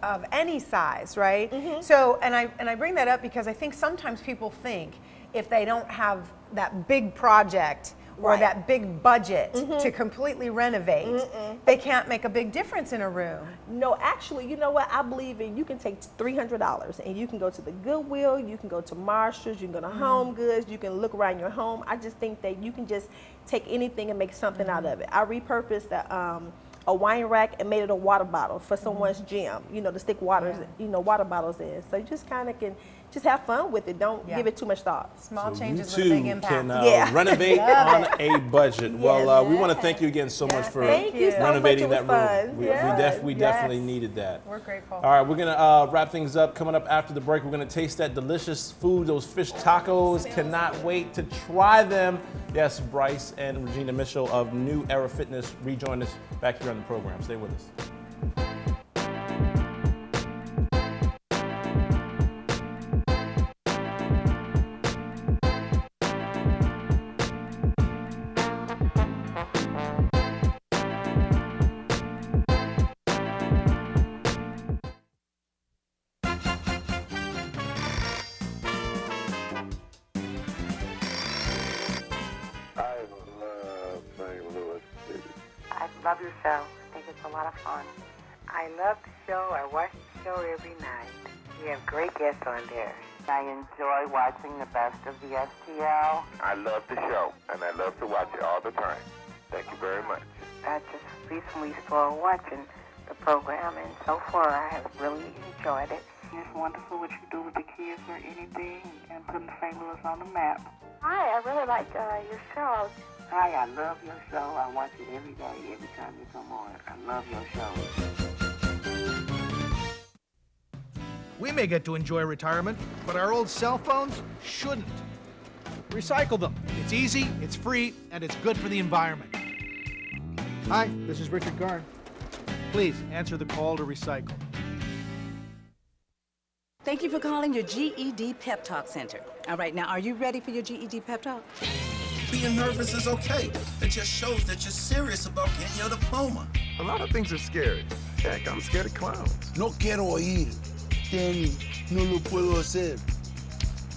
C: of any size, right? So, and I bring that up because I think sometimes people think if they don't have that big project or that big budget to completely renovate, they can't make a big difference in a room.
K: No, actually, you know what? I believe in, you can take $300 and you can go to the Goodwill, you can go to Marshall's, you can go to Home Goods, you can look around your home. I just think that you can just take anything and make something out of it. I repurposed a wine rack and made it a water bottle for someone's gym, you know, to stick water bottles in. So you just kind of can just have fun with it. Don't give it too much thought.
C: Small changes
A: You
C: with a big impact.
A: can renovate on a budget. Well, we want to thank you again so much for renovating that room. We definitely needed that.
C: We're grateful.
A: All right, we're going to wrap things up. Coming up after the break, we're going to taste that delicious food, those fish tacos. Cannot wait to try them. Yes, Bryce and Regina Mitchell of New Era Fitness rejoin us back here on the program. Stay with us.
L: I love your show. I think it's a lot of fun. I love the show. I watch the show every night. You have great guests on there. I enjoy watching the best of the STL.
M: I love the show, and I love to watch it all the time. Thank you very much.
L: I just recently started watching the program, and so far I have really enjoyed it. It's wonderful what you do with the kids or anything, and putting St. Louis on the map. Hi, I really like your show. Hi, I love your show. I watch it every day, every time you come on. I love your show.
N: We may get to enjoy retirement, but our old cell phones shouldn't. Recycle them. It's easy, it's free, and it's good for the environment. Hi, this is Richard Garn. Please answer the call to recycle.
X: Thank you for calling your GED Pep Talk Center. All right, now, are you ready for your GED Pep Talk?
Y: Being nervous is okay. It just shows that you're serious about getting your diploma.
U: A lot of things are scary. Heck, I'm scared of clowns.
Y: No quiero ir. No lo puedo hacer.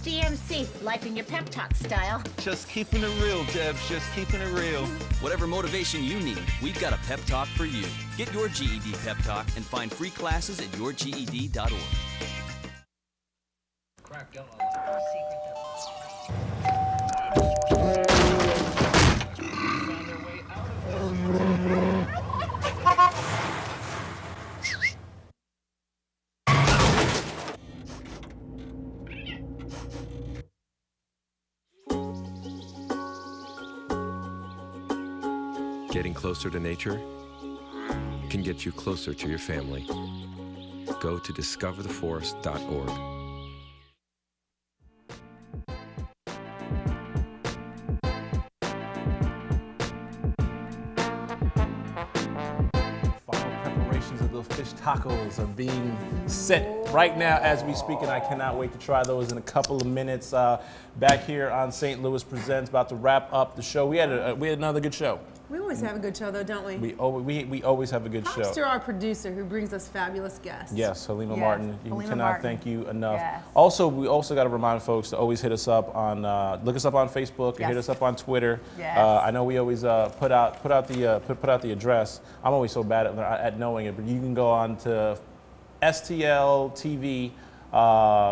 H: DMC, life in your pep talk style.
O: Just keeping it real, Debs. Just keeping it real.
P: Whatever motivation you need, we've got a pep talk for you. Get your GED pep talk and find free classes at yourged.org.
Q: Getting closer to nature can get you closer to your family. Go to discovertheforest.org.
A: Preparations of those fish tacos are being set right now as we speak, and I cannot wait to try those in a couple of minutes. Back here on St. Louis Presents, about to wrap up the show. We had another good show.
C: We always have a good show, though, don't we?
A: We always have a good show.
C: Props to our producer who brings us fabulous guests.
A: Yes, Halima Martin. You cannot
C: Martin.
A: thank you enough.
C: Yes.
A: Also, we also got to remind folks to always hit us up on, look us up on Facebook, and
C: Yes.
A: hit us up on Twitter.
C: Yes.
A: I know we always put out the address. I'm always so bad at knowing it, but you can go on to STL TV.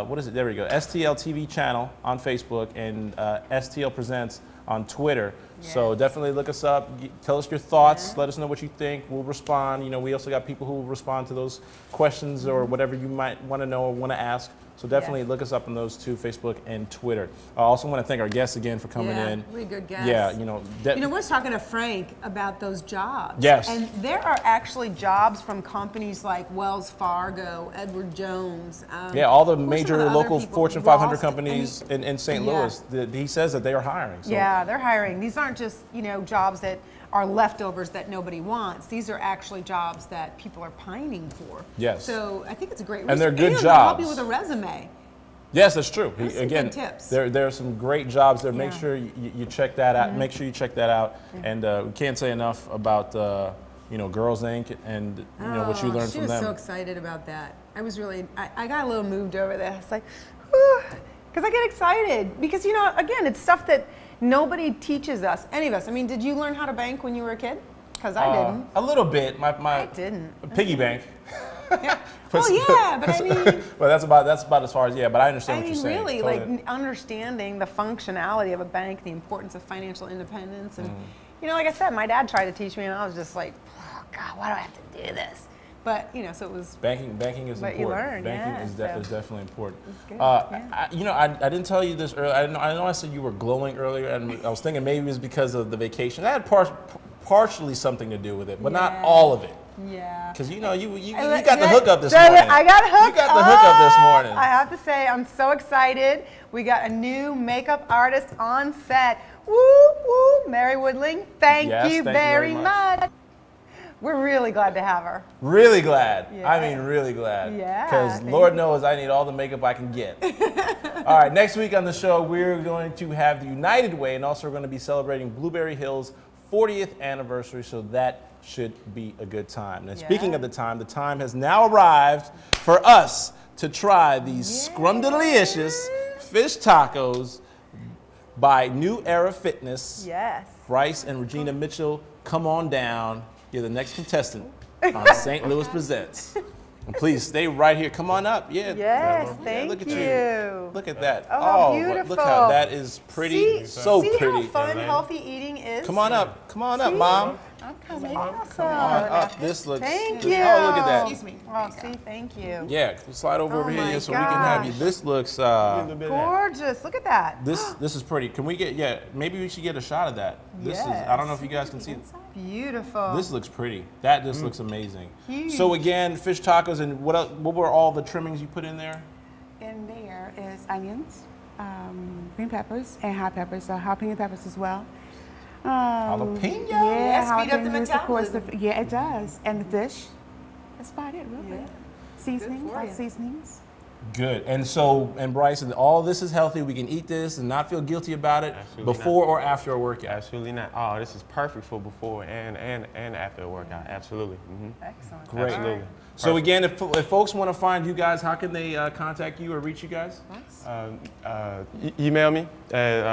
A: What is it? There we go. STL TV channel on Facebook and STL Presents on Twitter.
C: Yes.
A: So definitely look us up. Tell us your thoughts. Let us know what you think. We'll respond. You know, we also got people who will respond to those questions or whatever you might want to know or want to ask. So definitely look us up on those two, Facebook and Twitter. I also want to thank our guests again for coming in.
C: Really good guests.
A: Yeah, you know.
C: We're talking to Frank about those jobs.
A: Yes.
C: And there are actually jobs from companies like Wells Fargo, Edward Jones.
A: All the
C: who are some
A: major
C: of the other
A: local
C: people?
A: Fortune 500
C: Ross,
A: companies in St.
C: Yeah.
A: Louis. He says that they are hiring. So.
C: Yeah, they're hiring. These aren't just, jobs that are leftovers that nobody wants. These are actually jobs that people are pining for.
A: Yes.
C: So I think it's a great
A: And they're good
C: they'll
A: jobs.
C: help you with a resume.
A: Yes, that's true.
C: Those are some
A: Again,
C: good tips.
A: there are some great jobs there. Make
C: Yeah.
A: sure you check that out.
C: Mhm.
A: Make sure you check that out. And we can't say enough about Girls Inc. and what you learned
C: she
A: from
C: was
A: them.
C: so excited about that. I was really, I got a little moved over that. It's like, because I get excited. Because, again, it's stuff that nobody teaches us, any of us. I mean, did you learn how to bank when you were a kid? Because I didn't.
A: A little bit. I
C: didn't.
A: Piggy bank.
C: Well, yeah, but I mean.
A: But that's about as far as, but I understand what you're saying.
C: Really,
A: Totally.
C: like understanding the functionality of a bank, the importance of financial independence. And, like I said, my dad tried to teach me, and I was just like, oh, God, why do I have to do this? But, so it was.
A: Banking is
C: but
A: important.
C: You learn,
A: Banking is
C: so.
A: definitely important.
C: It's good,
A: I didn't tell you this earlier. I know I said you were glowing earlier, and I was thinking maybe it was because of the vacation. That had partially something to do with it, but not all of it.
C: Yeah.
A: Because you got the hookup this morning.
C: I got hooked.
A: You got the hookup this morning.
C: I have to say, I'm so excited. We got a new makeup artist on set. Woo woo, Mary Woodling. Thank you very much. We're really glad to have her.
A: Really glad.
C: Yeah.
A: I mean, really glad.
C: Yeah.
A: Because Lord knows I need all the makeup I can get. All right, next week on the show, we're going to have the United Way, and also we're going to be celebrating Blueberry Hill's 40th anniversary, so that should be a good time. And speaking of the time has now arrived for us to try these scrumdiddlyicious fish tacos by New Era Fitness.
C: Yes.
A: Bryce and Regina Mitchell, come on down. You're the next contestant on St. Louis Presents. And please stay right here. Come on up. Yeah.
C: Yes, thank
A: look at
C: you.
A: Look at that.
C: Oh, beautiful.
A: Look how that is pretty. So
C: see
A: pretty.
C: how fun healthy eating is?
A: Come on up. Come on up, Mom.
C: I'm coming. Awesome.
A: Come on up. This looks.
C: Thank you.
A: Oh, look at that.
C: Excuse me. Oh, see, thank you.
A: Yeah, slide over here
C: my
A: so we can have you.
C: gosh.
A: This looks
C: gorgeous. Look at that.
A: This is pretty. Can we get maybe we should get a shot of that. This is I don't know if you guys can see.
C: Beautiful.
A: This looks pretty. This looks amazing.
C: Huge.
A: So again, fish tacos, and what were all the trimmings you put in there?
D: In there is onions, green peppers, and hot peppers. So jalapeno peppers as well.
A: Jalapeno?
D: Yeah,
C: speed up the
D: jalapenos, of course.
C: metabolism.
D: Yeah, it does. And the fish. That's about it, really.
C: Yeah.
D: Seasonings,
C: Good for
D: like
C: you.
D: seasonings.
A: Good. And so, and Bryce, all this is healthy. We can eat this and not feel guilty about it before or after a workout.
B: Absolutely not. Oh, this is perfect for before and after a workout. Absolutely.
C: Excellent.
A: Great.
B: Absolutely.
A: So again, if folks want to find you guys, how can they contact you or reach you guys?
B: Email me at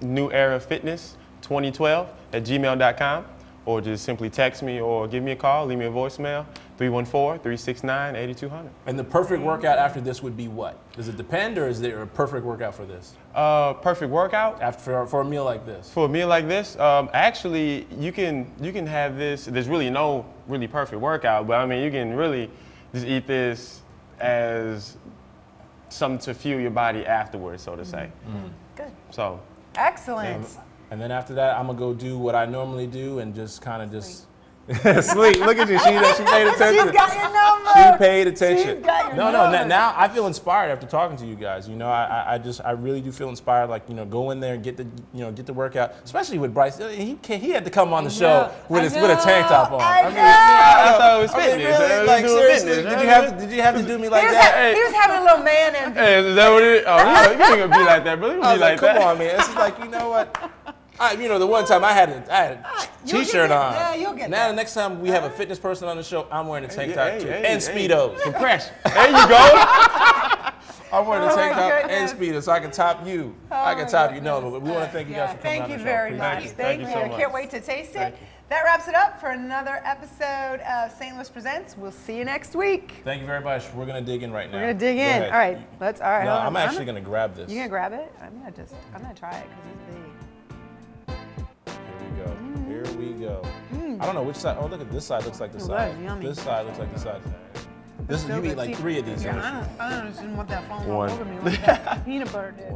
B: newerafitness2012@gmail.com, or just simply text me or give me a call, leave me a voicemail, 314-369-8200.
A: And the perfect workout after this would be what? Does it depend, or is there a perfect workout for this?
B: Perfect workout?
A: For a meal like this?
B: For a meal like this, actually, you can have this. There's really no perfect workout, but I mean, you can really just eat this as something to fuel your body afterwards, so to say.
C: Good.
B: So.
C: Excellent.
A: And then after that, I'm gonna go do what I normally do and just kind of sleep. Look at you. She paid attention.
C: She's got your number.
A: She paid attention.
C: She's got your number.
A: Now I feel inspired after talking to you guys. You know, I really do feel inspired. Like, you know, go in there and get the workout. Especially with Bryce. He had to come on the show with a tank top on.
B: I thought it was fitness.
A: Really, like seriously, did you have to do me like that?
C: He was having a little man envy.
B: Hey, is that what it is? Oh, you ain't gonna be like that, brother. You gonna be like that.
A: Come on, man. This is like, you know what? The one time I had a t-shirt on.
C: Yeah, you'll get
A: now the next time we have a fitness person on the show, I'm wearing a tank top too. And Speedos.
B: Compression. There you go.
A: I'm wearing a tank top and Speedos so I can top you. I can top you. No, but we want to thank you guys for coming on the show.
C: Thank you very much. Thank you. I can't wait to taste it. That wraps it up for another episode of St. Louis Presents. We'll see you next week.
A: Thank you very much. We're going to dig in right now.
C: We're going to dig in. All right. All right.
A: No, I'm actually going to grab this.
C: You going to grab it? I'm going to try it because it's big.
A: Here we go. I don't know which side. Oh, look at this side. Looks like the side. This side looks like the side. You eat like 3 of these.
C: I don't just want that falling all over me like that peanut butter did.